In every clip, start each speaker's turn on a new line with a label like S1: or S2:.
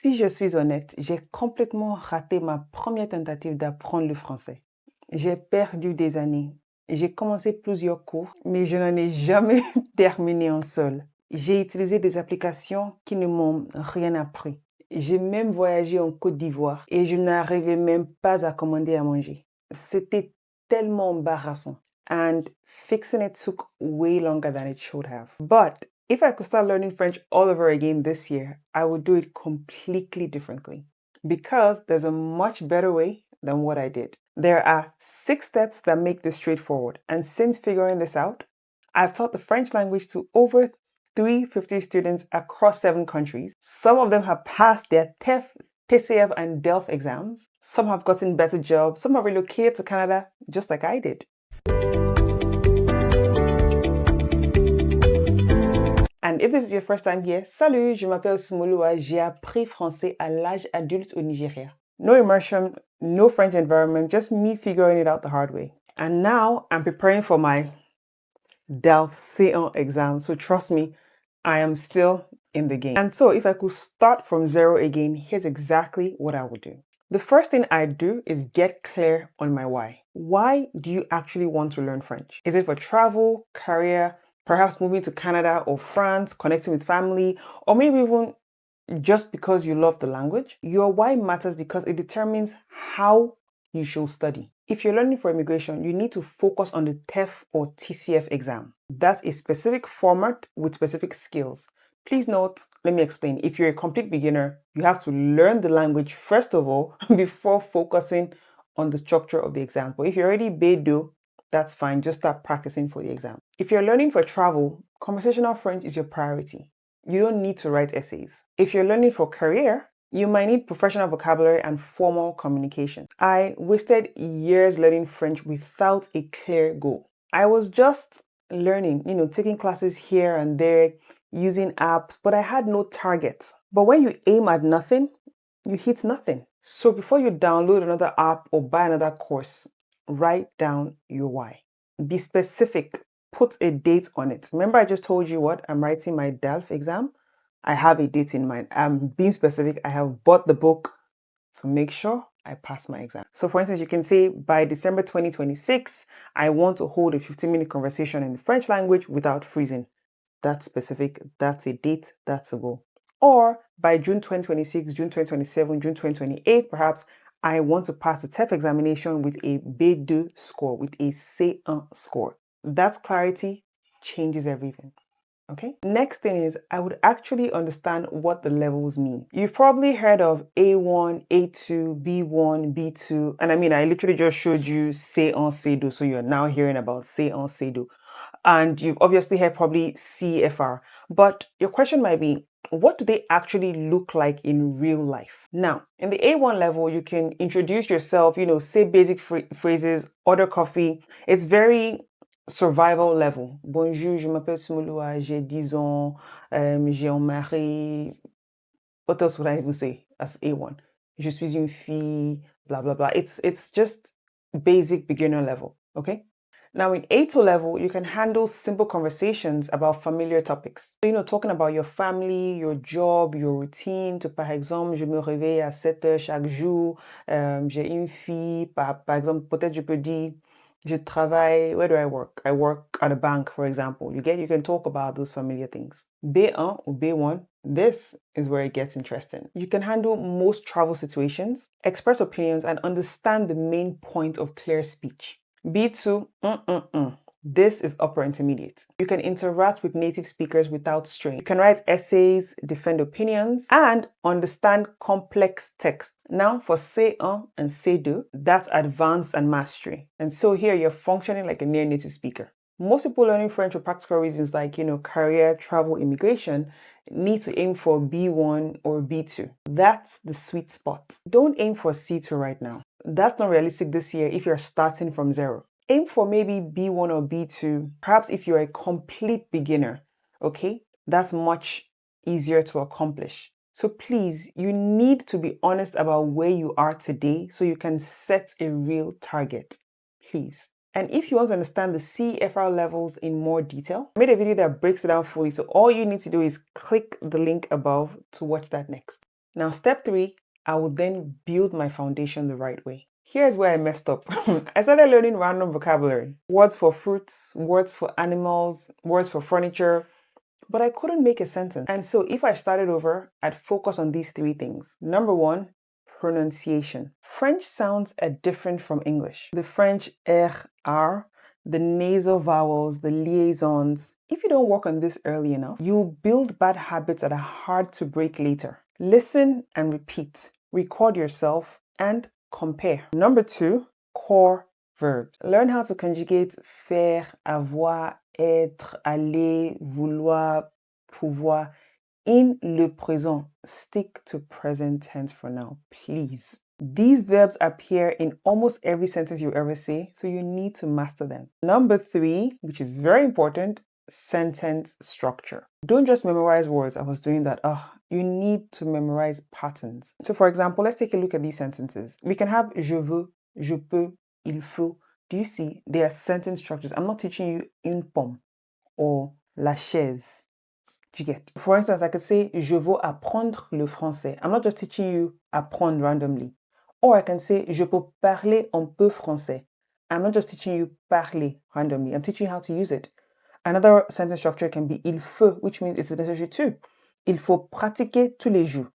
S1: Si je suis honnête, j'ai complètement raté ma première tentative d'apprendre le français. J'ai perdu des années. J'ai commencé plusieurs cours, mais je n'en ai jamais terminé un seul. J'ai utilisé des applications qui ne m'ont rien appris. J'ai même voyagé en Côte d'Ivoire et je n'arrivais même pas à commander à manger. C'était tellement embarrassant. And fixing it took way longer than it should have. But if I could start learning French all over again this year, I would do it completely differently. Because there's a much better way than what I did. There are 6 steps that make this straightforward. And since figuring this out, I've taught the French language to over 350 students across 7 countries. Some of them have passed their TEF, PCF, and DALF exams. Some have gotten better jobs. Some have relocated to Canada, just like I did. And if this is your first time here, salut, je m'appelle Sunmoluwa. J'ai appris français à l'âge adulte au Nigeria. No immersion, no French environment, just me figuring it out the hard way. And now I'm preparing for my DALF C1 exam. So trust me, I am still in the game. And so if I could start from zero again, here's exactly what I would do. The first thing I do is get clear on my why. Why do you actually want to learn French? Is it for travel, career, perhaps moving to Canada or France, connecting with family, or maybe even just because you love the language? Your why matters because it determines how you should study. If you're learning for immigration, you need to focus on the TEF or TCF exam. That's a specific format with specific skills. Please note, let me explain. If you're a complete beginner, you have to learn the language first of all before focusing on the structure of the exam. But if you're already Bedo, that's fine. Just start practicing for the exam. If you're learning for travel, conversational French is your priority. You don't need to write essays. If you're learning for career, you might need professional vocabulary and formal communication. I wasted years learning French without a clear goal. I was just learning, taking classes here and there, using apps, but I had no target. But when you aim at nothing, you hit nothing. So before you download another app or buy another course, write down your why. Be specific. Put a date on it. Remember I just told you what? I'm writing my DALF exam. I have a date in mind. I'm being specific. I have bought the book to make sure I pass my exam. So for instance, you can say by December 2026, I want to hold a 15-minute conversation in the French language without freezing. That's specific. That's a date. That's a goal. Or by June 2026, June 2027, June 2028, perhaps I want to pass the TEF examination with a B2 score, with a C1 score. That clarity changes everything. Okay. Next thing is I would actually understand what the levels mean. You've probably heard of A1, A2, B1, B2. And I literally just showed you C1, C2. So you're now hearing about C1, C2. And you've obviously heard probably CFR. But your question might be, what do they actually look like in real life? Now, in the A1 level, you can introduce yourself, say basic phrases, order coffee. It's very survival level. Bonjour, je m'appelle Sunmoluwa, j'ai 10 ans, j'ai un mari. What else would I even say as A1? Je suis une fille, blah, blah, blah. It's just basic beginner level, okay? Now in A2 level, you can handle simple conversations about familiar topics. So, talking about your family, your job, your routine. So, par exemple, je me réveille à 7 heures chaque jour, j'ai une fille. Par exemple, peut-être je peux dire, je travaille, where do I work? I work at a bank, for example. You can talk about those familiar things. B1 or B1, this is where it gets interesting. You can handle most travel situations, express opinions, and understand the main point of clear speech. B2, This is upper intermediate. You can interact with native speakers without strain. You can write essays, defend opinions, and understand complex text. Now for C1 and C2, that's advanced and mastery. And so here you're functioning like a near native speaker. Most people learning French for practical reasons like, career, travel, immigration need to aim for B1 or B2. That's the sweet spot. Don't aim for C2 right now. That's not realistic this year if you're starting from zero. Aim for maybe B1 or B2, perhaps if you're a complete beginner, okay? That's much easier to accomplish. So please, you need to be honest about where you are today so you can set a real target, please. And if you want to understand the CFR levels in more detail, I made a video that breaks it down fully. So all you need to do is click the link above to watch that next. Now, step 3, I will then build my foundation the right way. Here's where I messed up. I started learning random vocabulary. Words for fruits, words for animals, words for furniture, but I couldn't make a sentence. And so if I started over, I'd focus on these 3 things. Number 1, pronunciation. French sounds are different from English. The French R, the nasal vowels, the liaisons. If you don't work on this early enough, you'll build bad habits that are hard to break later. Listen and repeat. Record yourself and compare. Number 2, core verbs. Learn how to conjugate faire, avoir, être, aller, vouloir, pouvoir in le présent. Stick to present tense for now, please. These verbs appear in almost every sentence you ever say, so you need to master them. Number 3, which is very important, sentence structure. Don't just memorize words. I was doing that. You need to memorize patterns. So for example, let's take a look at these sentences. We can have je veux, je peux, il faut. Do you see? They are sentence structures. I'm not teaching you une pomme or la chaise. Do you get? For instance, I could say je veux apprendre le français. I'm not just teaching you apprendre randomly. Or I can say je peux parler un peu français. I'm not just teaching you parler randomly. I'm teaching you how to use it. Another sentence structure can be il faut, which means it's necessary too. Il faut pratiquer tous les jours.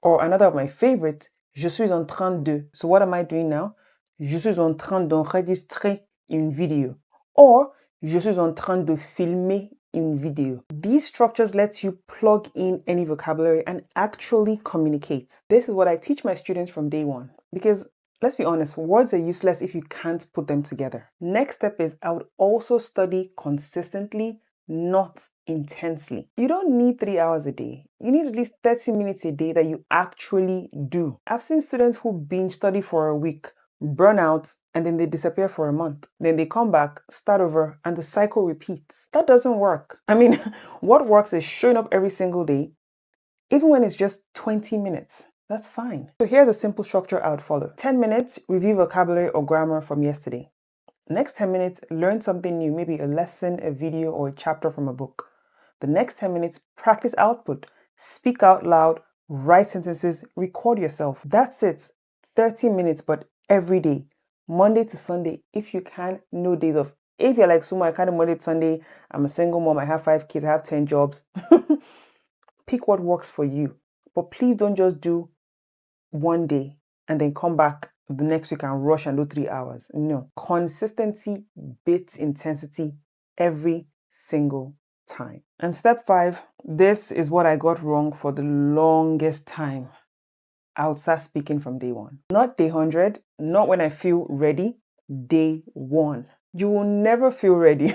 S1: Or another of my favorites, je suis en train de. So what am I doing now? Je suis en train d'enregistrer une vidéo. Or, je suis en train de filmer une vidéo. These structures let you plug in any vocabulary and actually communicate. This is what I teach my students from day one. Because let's be honest, words are useless if you can't put them together. Next step is I would also study consistently, not intensely. You don't need 3 hours a day. You need at least 30 minutes a day that you actually do. I've seen students who binge study for a week, burn out, and then they disappear for a month. Then they come back, start over, and the cycle repeats. That doesn't work. I mean, what works is showing up every single day, even when it's just 20 minutes. That's fine. So here's a simple structure I would follow. 10 minutes, review vocabulary or grammar from yesterday. Next 10 minutes, learn something new, maybe a lesson, a video, or a chapter from a book. The next 10 minutes, practice output. Speak out loud, write sentences, record yourself. That's it. 30 minutes, but every day. Monday to Sunday, if you can, no days off. If you're like Sumo, I kind of Monday to Sunday, I'm a single mom, I have 5 kids, I have 10 jobs. Pick what works for you. But please don't just do one day and then come back the next week and rush and do 3 hours. No. Consistency beats intensity every single time. And step 5, this is what I got wrong for the longest time. I would start speaking from day 1. Not day 100, not when I feel ready, day 1. You will never feel ready.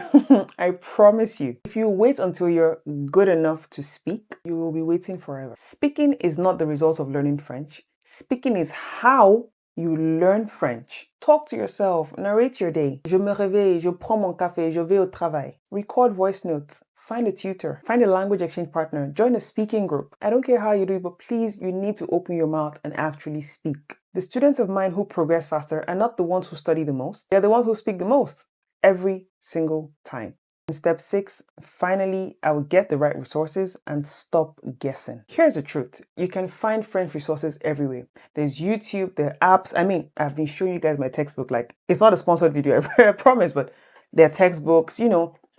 S1: I promise you. If you wait until you're good enough to speak, you will be waiting forever. Speaking is not the result of learning French. Speaking is how you learn French. Talk to yourself, narrate your day. Je me réveille, je prends mon café, je vais au travail. Record voice notes. Find a tutor. Find a language exchange partner. Join a speaking group. I don't care how you do it, but please, you need to open your mouth and actually speak. The students of mine who progress faster are not the ones who study the most. They're the ones who speak the most every single time. In step 6, finally, I will get the right resources and stop guessing. Here's the truth. You can find French resources everywhere. There's YouTube, there are apps. I mean, I've been showing you guys my textbook. Like, it's not a sponsored video, I promise, but there are textbooks,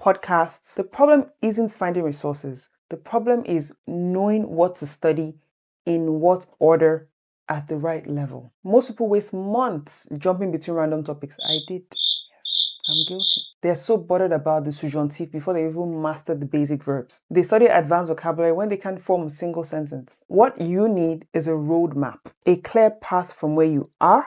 S1: podcasts. The problem isn't finding resources. The problem is knowing what to study, in what order, at the right level. Most people waste months jumping between random topics. I did. I'm guilty. They're so bothered about the subjunctive before they even master the basic verbs. They study advanced vocabulary when they can't form a single sentence. What you need is a roadmap, a clear path from where you are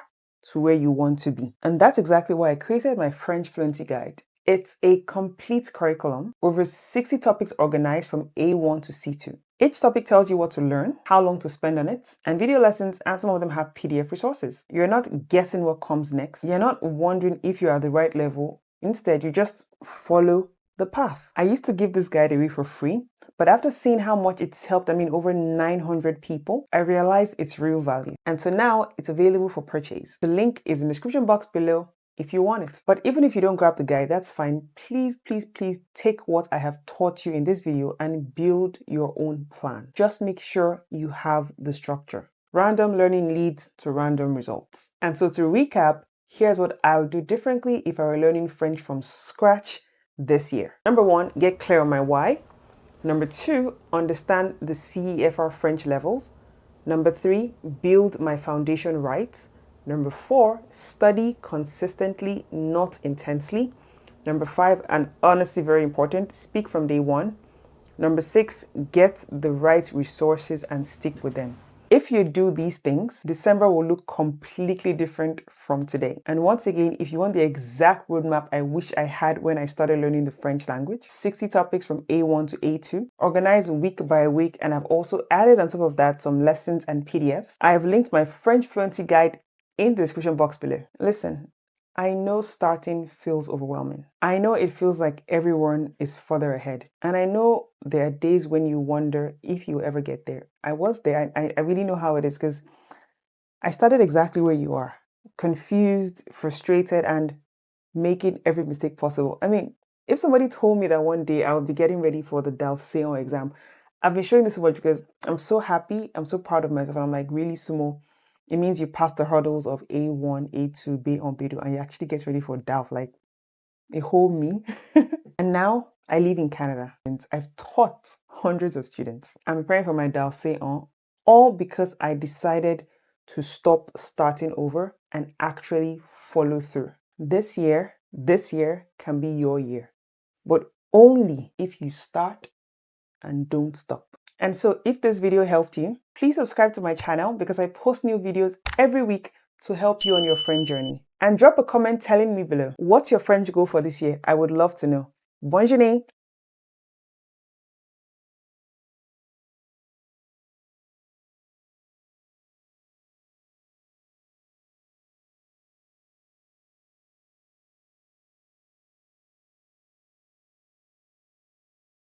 S1: to where you want to be. And that's exactly why I created my French Fluency Guide. It's a complete curriculum, over 60 topics organized from A1 to C2. Each topic tells you what to learn, how long to spend on it, and video lessons, and some of them have PDF resources. You're not guessing what comes next. You're not wondering if you're at the right level. Instead, you just follow the path. I used to give this guide away for free, but after seeing how much it's helped, over 900 people, I realized its real value. And so now it's available for purchase. The link is in the description box below. if you want it. But even if you don't grab the guide, that's fine. Please, please, please take what I have taught you in this video and build your own plan. Just make sure you have the structure. Random learning leads to random results. And so to recap, here's what I would do differently if I were learning French from scratch this year. Number 1, get clear on my why. Number 2, understand the CEFR French levels. Number 3, build my foundation right. Number 4, study consistently, not intensely. Number 5, and honestly very important, speak from day 1. Number 6, get the right resources and stick with them. If you do these things, December will look completely different from today. And once again, if you want the exact roadmap I wish I had when I started learning the French language, 60 topics from A1 to A2, organized week by week, and I've also added on top of that some lessons and PDFs. I have linked my French fluency guide in the description box below. Listen, I know starting feels overwhelming. I know it feels like everyone is further ahead. And I know there are days when you wonder if you ever get there. I was there. I really know how it is because I started exactly where you are. Confused, frustrated, and making every mistake possible. I mean, if somebody told me that one day I would be getting ready for the DALF C1 exam, I've been showing this so much because I'm so happy. I'm so proud of myself. I'm like, really, Sumo. It means you pass the hurdles of A1, A2, B1, B2, and you actually get ready for DALF, like a whole me. And now I live in Canada and I've taught hundreds of students. I'm preparing for my DALF C1, all because I decided to stop starting over and actually follow through. This year can be your year, but only if you start and don't stop. And so if this video helped you, please subscribe to my channel because I post new videos every week to help you on your French journey. And drop a comment telling me below, what's your French goal for this year? I would love to know. Bonne journée!